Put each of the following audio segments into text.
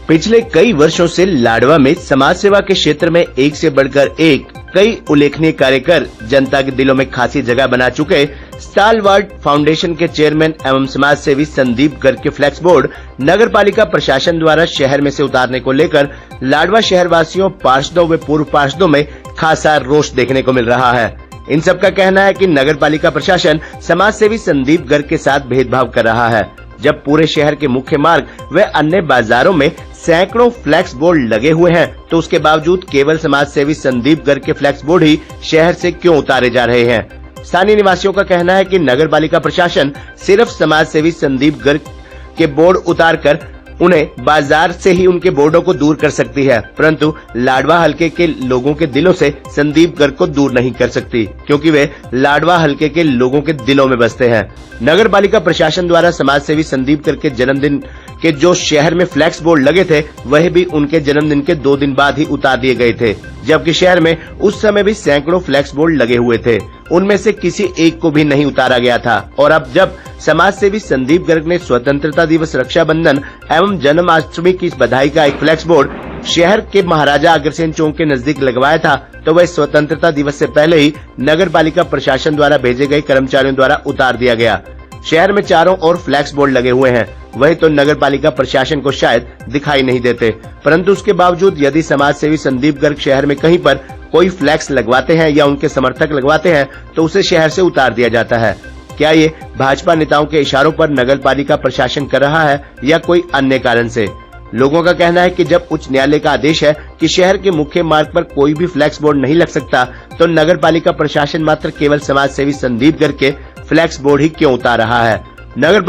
पिछले कई वर्षों से लाडवा में समाज सेवा के क्षेत्र में एक से बढ़कर एक कई उल्लेखनीय कार्य कर जनता के दिलों में खासी जगह बना चुके स्टालवार्ट फाउंडेशन के चेयरमैन एवं समाज सेवी संदीप गर्ग के फ्लैक्स बोर्ड नगर पालिका प्रशासन द्वारा शहर में से उतारने को लेकर लाडवा शहर वासियों, पार्षदों व पूर्व पार्षदों में खासा रोष देखने को मिल रहा है। इन सब का कहना है कि नगर पालिका प्रशासन समाज सेवी संदीप गर्ग के साथ भेदभाव कर रहा है। जब पूरे शहर के मुख्य मार्ग व अन्य बाजारों में सैकड़ों फ्लैक्स बोर्ड लगे हुए हैं, तो उसके बावजूद केवल समाज सेवी संदीप गर्ग के फ्लैक्स बोर्ड ही शहर से क्यों उतारे जा रहे हैं। स्थानीय निवासियों का कहना है कि नगर पालिका प्रशासन सिर्फ समाज सेवी संदीप गर्ग के बोर्ड उतारकर उन्हें बाजार से ही उनके बोर्डों को दूर कर सकती है, परंतु लाडवा हलके के लोगों के दिलों से संदीप गर्ग को दूर नहीं कर सकती, क्योंकि वे लाडवा हलके के लोगों के दिलों में बसते हैं। नगर पालिका प्रशासन द्वारा समाज सेवी संदीप गर्ग के जन्मदिन के जो शहर में फ्लैक्स बोर्ड लगे थे, वह भी उनके जन्मदिन के 2 दिन बाद ही उतार दिए गए थे, जबकि शहर में उस समय भी सैकड़ों फ्लैक्स बोर्ड लगे हुए थे। उनमें से किसी एक को भी नहीं उतारा गया था। और अब जब समाज सेवी संदीप गर्ग ने स्वतंत्रता दिवस, रक्षाबंधन एवं जन्माष्टमी की बधाई का एक फ्लैक्स बोर्ड शहर के महाराजा अग्रसेन चौक के नजदीक लगवाया था, तो वह स्वतंत्रता दिवस से पहले ही नगर पालिका प्रशासन द्वारा भेजे गए कर्मचारियों द्वारा उतार दिया गया। शहर में चारों ओर फ्लैक्स बोर्ड लगे हुए हैं, वही तो नगर पालिका प्रशासन को शायद दिखाई नहीं देते, परंतु उसके बावजूद यदि समाज सेवी संदीप गर्ग शहर में कहीं पर कोई फ्लैक्स लगवाते हैं या उनके समर्थक लगवाते हैं, तो उसे शहर से उतार दिया जाता है। क्या ये भाजपा नेताओं के इशारों पर नगर पालिका प्रशासन कर रहा है या कोई अन्य कारण से? लोगों का कहना है कि जब उच्च न्यायालय का आदेश है कि शहर के मुख्य मार्ग पर कोई भी फ्लैक्स बोर्ड नहीं लग सकता, तो नगर पालिका प्रशासन मात्र केवल समाज सेवी संदीप गर्ग के फ्लैक्स बोर्ड ही क्यों उतार रहा है। नगर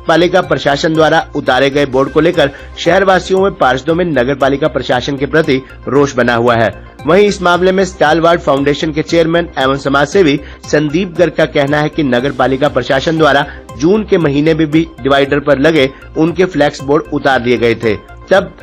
पालिका प्रशासन द्वारा उतारे गए बोर्ड को लेकर शहर वासियों में, पार्षदों में नगर पालिका प्रशासन के प्रति रोष बना हुआ है। वहीं इस मामले में स्टालवार्ट फाउंडेशन के चेयरमैन एवं समाज सेवी संदीप गर्ग का कहना है कि नगर पालिका प्रशासन द्वारा जून के महीने में भी डिवाइडर पर लगे उनके फ्लैक्स बोर्ड उतार दिए गए थे, तब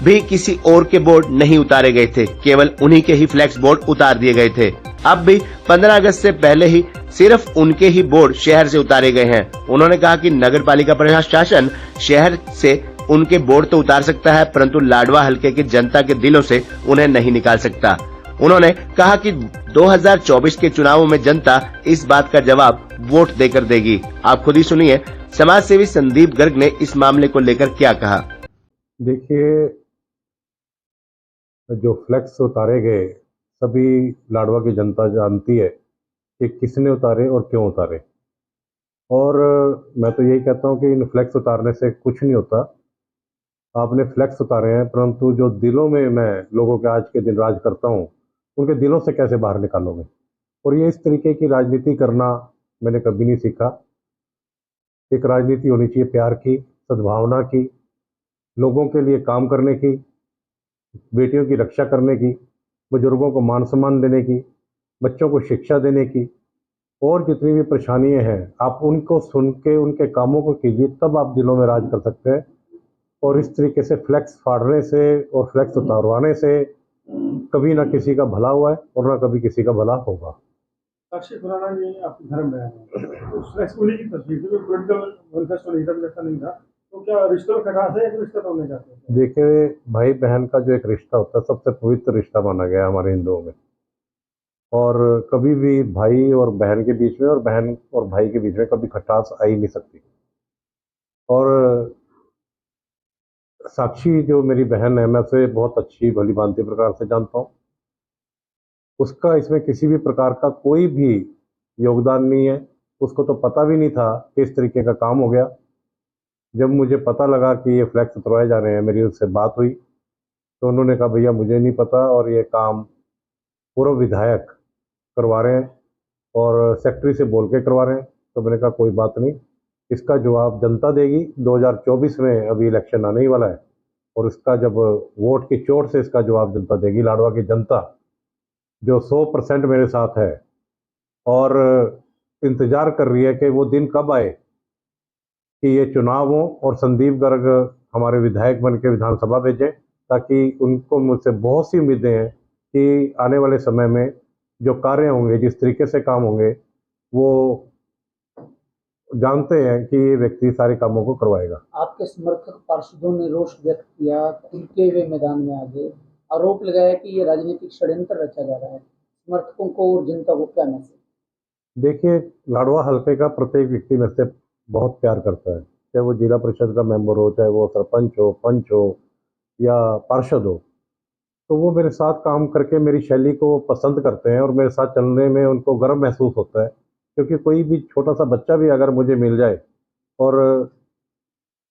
भी किसी और के बोर्ड नहीं उतारे गए थे, केवल उन्हीं के ही फ्लैक्स बोर्ड उतार दिए गए थे। अब भी 15 अगस्त से पहले ही सिर्फ उनके ही बोर्ड शहर से उतारे गए हैं। उन्होंने कहा कि नगर पालिका प्रशासन शहर से उनके बोर्ड तो उतार सकता है, परंतु लाडवा हलके की जनता के दिलों से उन्हें नहीं निकाल सकता। उन्होंने कहा कि 2024 के चुनावों में जनता इस बात का जवाब वोट देकर देगी। आप खुद ही सुनिए समाज सेवी संदीप गर्ग ने इस मामले को लेकर क्या कहा। देखिए, जो फ्लैक्स उतारे गए सभी लाडवा की जनता जानती है कि किसने उतारे और क्यों उतारे। और मैं तो यही कहता हूँ कि इन फ्लैक्स उतारने से कुछ नहीं होता। आपने फ्लैक्स उतारे हैं, परंतु जो दिलों में मैं लोगों के आज के दिन राज करता हूँ, उनके दिलों से कैसे बाहर निकालोगे। और ये इस तरीके की राजनीति करना मैंने कभी नहीं सीखा। एक राजनीति होनी चाहिए प्यार की, सद्भावना की, लोगों के लिए काम करने की, बेटियों की रक्षा करने की, बुजुर्गों को मान सम्मान देने की, बच्चों को शिक्षा देने की, और जितनी भी परेशानियां हैं आप उनको सुन के उनके कामों को कीजिए, तब आप दिलों में राज कर सकते हैं। और इस तरीके से फ्लैक्स फाड़ने से और फ्लैक्स उतारवाने से कभी ना किसी का भला हुआ है और ना कभी किसी का भला होगा। साक्षी खुराना जी आपके घर में आए, उस फ्लैक्स की तस्वीर थी, पॉलिटिकल मैनिफेस्टो नहीं था, जैसा नहीं था, तो क्या रिश्तों में खटास है या रिश्ता तोड़ने जाते हैं? देखिए, भाई बहन का जो एक रिश्ता होता है सबसे पवित्र रिश्ता माना गया है हमारे हिंदुओं में। और कभी भी भाई और बहन के बीच में और बहन और भाई के बीच में कभी खटास आ ही नहीं सकती। और साक्षी जो मेरी बहन है, मैं उसे बहुत अच्छी भली भांति प्रकार से जानता हूँ। उसका इसमें किसी भी प्रकार का कोई भी योगदान नहीं है। उसको तो पता भी नहीं था कि इस तरीके का काम हो गया। जब मुझे पता लगा कि ये फ्लैक्स उतरवाए जा रहे हैं, मेरी उससे बात हुई, तो उन्होंने कहा भैया मुझे नहीं पता और ये काम पूर्व विधायक करवा रहे हैं और सेक्रेटरी से बोल के करवा रहे हैं। तो मैंने कहा कोई बात नहीं, इसका जवाब जनता देगी। 2024 में अभी इलेक्शन आने ही वाला है और इसका जब वोट की चोट से इसका जवाब जनता देगी। लाडवा की जनता जो 100% मेरे साथ है और इंतज़ार कर रही है कि वो दिन कब आए कि ये चुनाव हो और संदीप गर्ग हमारे विधायक बन के विधानसभा भेजें, ताकि उनको मुझसे बहुत सी उम्मीदें हैं कि आने वाले समय में जो कार्य होंगे, जिस तरीके से काम होंगे, वो जानते हैं कि ये व्यक्ति सारे कामों को करवाएगा। आपके समर्थक पार्षदों ने रोष व्यक्त किया, खुलते हुए मैदान में आ गए, आरोप लगाया कि ये राजनीतिक षड्यंत्र रचा जा रहा है। समर्थकों को और जनता को क्या मैसेज? देखिए, लाडवा हलके का प्रत्येक व्यक्ति मेरे से बहुत प्यार करता है, चाहे वो जिला परिषद का मेंबर हो, चाहे वो सरपंच हो, पंच हो या पार्षद हो। तो वो मेरे साथ काम करके मेरी शैली को पसंद करते हैं और मेरे साथ चलने में उनको गर्व महसूस होता है, क्योंकि कोई भी छोटा सा बच्चा भी अगर मुझे मिल जाए और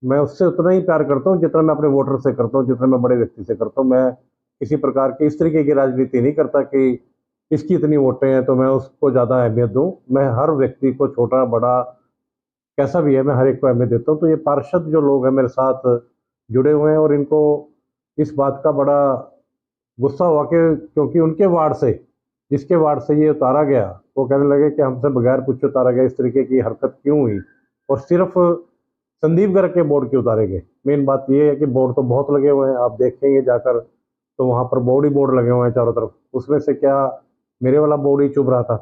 मैं उससे उतना ही प्यार करता हूँ जितना मैं अपने वोटर से करता हूँ, जितना मैं बड़े व्यक्ति से करता हूँ। मैं किसी प्रकार की इस तरीके की राजनीति नहीं करता कि इसकी इतनी वोटें हैं तो मैं उसको ज़्यादा अहमियत दूँ। मैं हर व्यक्ति को, छोटा बड़ा कैसा भी है, मैं हर एक को अहमियत देता हूँ। तो ये पार्षद जो लोग हैं मेरे साथ जुड़े हुए हैं और इनको इस बात का बड़ा गुस्सा हुआ कि क्योंकि उनके वार्ड से, जिसके वार्ड से ये उतारा गया, वो कहने लगे कि हमसे बगैर पूछे उतारा गया, इस तरीके की हरकत क्यों हुई और सिर्फ संदीप गर्ग के बोर्ड क्यों उतारे गए। मेन बात ये है कि बोर्ड तो बहुत लगे हुए हैं, आप देखेंगे जाकर तो वहाँ पर बोर्ड ही बोर्ड लगे हुए हैं चारों तरफ। उसमें से क्या मेरे वाला बोर्ड ही चुभ रहा था।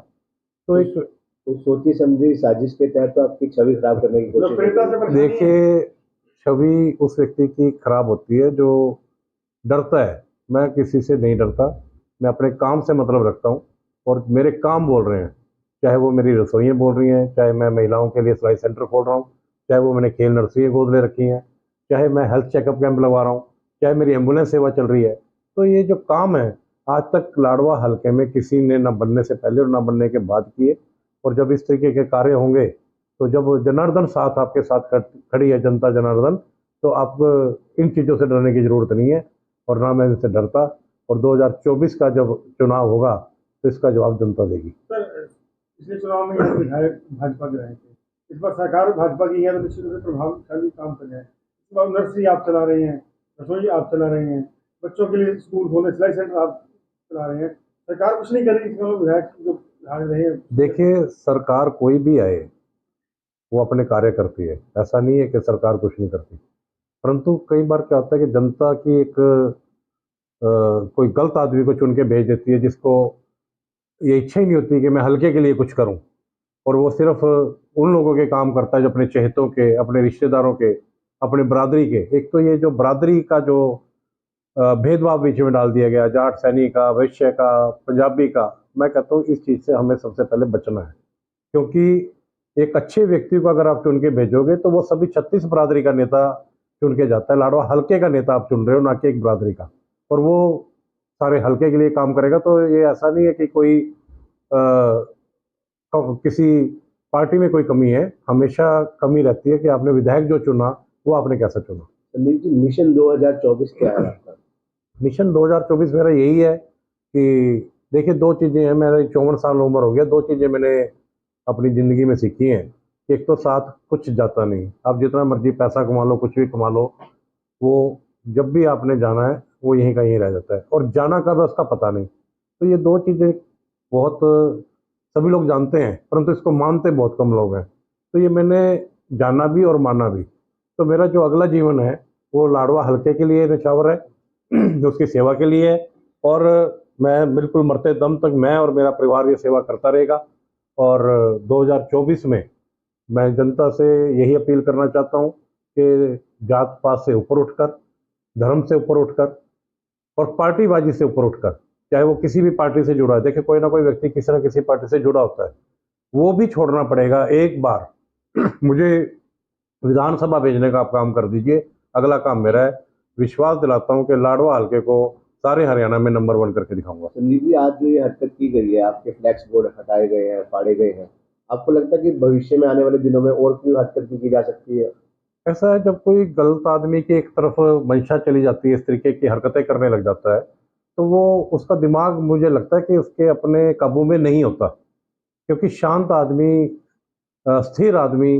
तो एक तो सोची समझी साजिश के तहत तो आपकी छवि खराब करने की कोशिश लोकप्रियता से परेशानी है। देखिए, छवि उस व्यक्ति की खराब होती है जो डरता है। मैं किसी से नहीं डरता, मैं अपने काम से मतलब रखता हूँ और मेरे काम बोल रहे हैं, चाहे वो मेरी रसोइयाँ बोल रही हैं, चाहे मैं महिलाओं के लिए सिलाई सेंटर खोल रहा हूँ, चाहे वो मैंने खेल नर्सरी गोद ले रखी हैं, चाहे मैं हेल्थ चेकअप कैंप लगवा रहा हूँ, चाहे मेरी एम्बुलेंस सेवा चल रही है। तो ये जो काम है आज तक लाडवा हलके में किसी ने न बनने से पहले और न बनने के बाद किए। और जब इस तरीके के कार्य होंगे, तो जब जनार्दन साथ आपके साथ खड़ी है, जनता जनार्दन, तो आप इन चीज़ों से डरने की ज़रूरत नहीं है और ना मैं इनसे डरता। और 2024 का जब चुनाव होगा तो इसका जवाब जनता देगी। सर, पिछले चुनाव में यहाँ विधायक भाजपा के रहे थे, इस बार सरकार भाजपा की है तो निश्चित रूप से प्रभावशाली काम कर रहे हैं। इस बार नर्सरी आप चला रहे हैं, रसोई आप चला रहे हैं, बच्चों के लिए स्कूल खोले, सिलाई सेंटर आप चला रहे हैं, सरकार कुछ नहीं कर रही। इसमें विधायक जो विधायक रहे हैं, देखिए, सरकार कोई भी आए वो अपने कार्य करती है, ऐसा नहीं है कि सरकार कुछ नहीं करती। परंतु कई बार क्या होता है कि जनता की एक कोई गलत आदमी को चुन के भेज देती है, जिसको ये इच्छा ही नहीं होती कि मैं हल्के के लिए कुछ करूं, और वो सिर्फ उन लोगों के काम करता है जो अपने चहेतों के, अपने रिश्तेदारों के, अपने बरादरी के। एक तो ये जो बरादरी का जो भेदभाव बीच में डाल दिया गया, जाट सैनी का, वैश्य का, पंजाबी का, मैं कहता हूँ इस चीज़ से हमें सबसे पहले बचना है। क्योंकि एक अच्छे व्यक्ति को अगर आप चुन के भेजोगे तो वो सभी 36 बरादरी का नेता चुन के जाता है। लाडवा हल्के का नेता आप चुन रहे हो, ना कि एक बरादरी का, और वो सारे हल्के के लिए काम करेगा। तो ये ऐसा नहीं है कि कोई किसी पार्टी में कोई कमी है, हमेशा कमी रहती है कि आपने विधायक जो चुना वो आपने कैसा चुना। संदीप जी, मिशन 2024 क्या है आपका? मिशन 2024 मेरा यही है कि देखिए, दो चीज़ें हैं। मेरी 54 साल उम्र हो गया, दो चीज़ें मैंने अपनी ज़िंदगी में सीखी हैं। एक तो साथ कुछ जाता नहीं, आप जितना मर्जी पैसा कमा लो, कुछ भी कमा लो, वो जब भी आपने जाना है वो यहीं का यहीं रह जाता है, और जाना कब है उसका पता नहीं। तो ये दो चीज़ें बहुत सभी लोग जानते हैं, परंतु इसको मानते बहुत कम लोग हैं। तो ये मैंने जाना भी और माना भी। तो मेरा जो अगला जीवन है वो लाडवा हल्के के लिए निछावर है, उसकी सेवा के लिए है, और मैं बिल्कुल मरते दम तक मैं और मेरा परिवार ये सेवा करता रहेगा। और 2024 में मैं जनता से यही अपील करना चाहता हूँ कि जात पात से ऊपर उठकर, धर्म से ऊपर उठकर और पार्टीबाजी से ऊपर उठकर, चाहे वो किसी भी पार्टी से जुड़ा है, देखिए कोई ना कोई व्यक्ति किसी न किसी पार्टी से जुड़ा होता है, वो भी छोड़ना पड़ेगा एक बार। मुझे विधानसभा भेजने का आप काम कर दीजिए, अगला काम मेरा है। विश्वास दिलाता हूँ कि लाडवा हल्के को सारे हरियाणा में नंबर 1 करके दिखाऊंगा। संदीप जी, आज जो ये हरकत की गई है, आपके फ्लैक्स बोर्ड हटाए गए हैं, फाड़े गए हैं, आपको लगता है कि भविष्य में आने वाले दिनों में और कोई हरकत की जा सकती है? ऐसा है, जब कोई गलत आदमी की एक तरफ मंशा चली जाती है, इस तरीके की हरकतें करने लग जाता है, तो वो उसका दिमाग, मुझे लगता है कि उसके अपने काबू में नहीं होता। क्योंकि शांत आदमी, स्थिर आदमी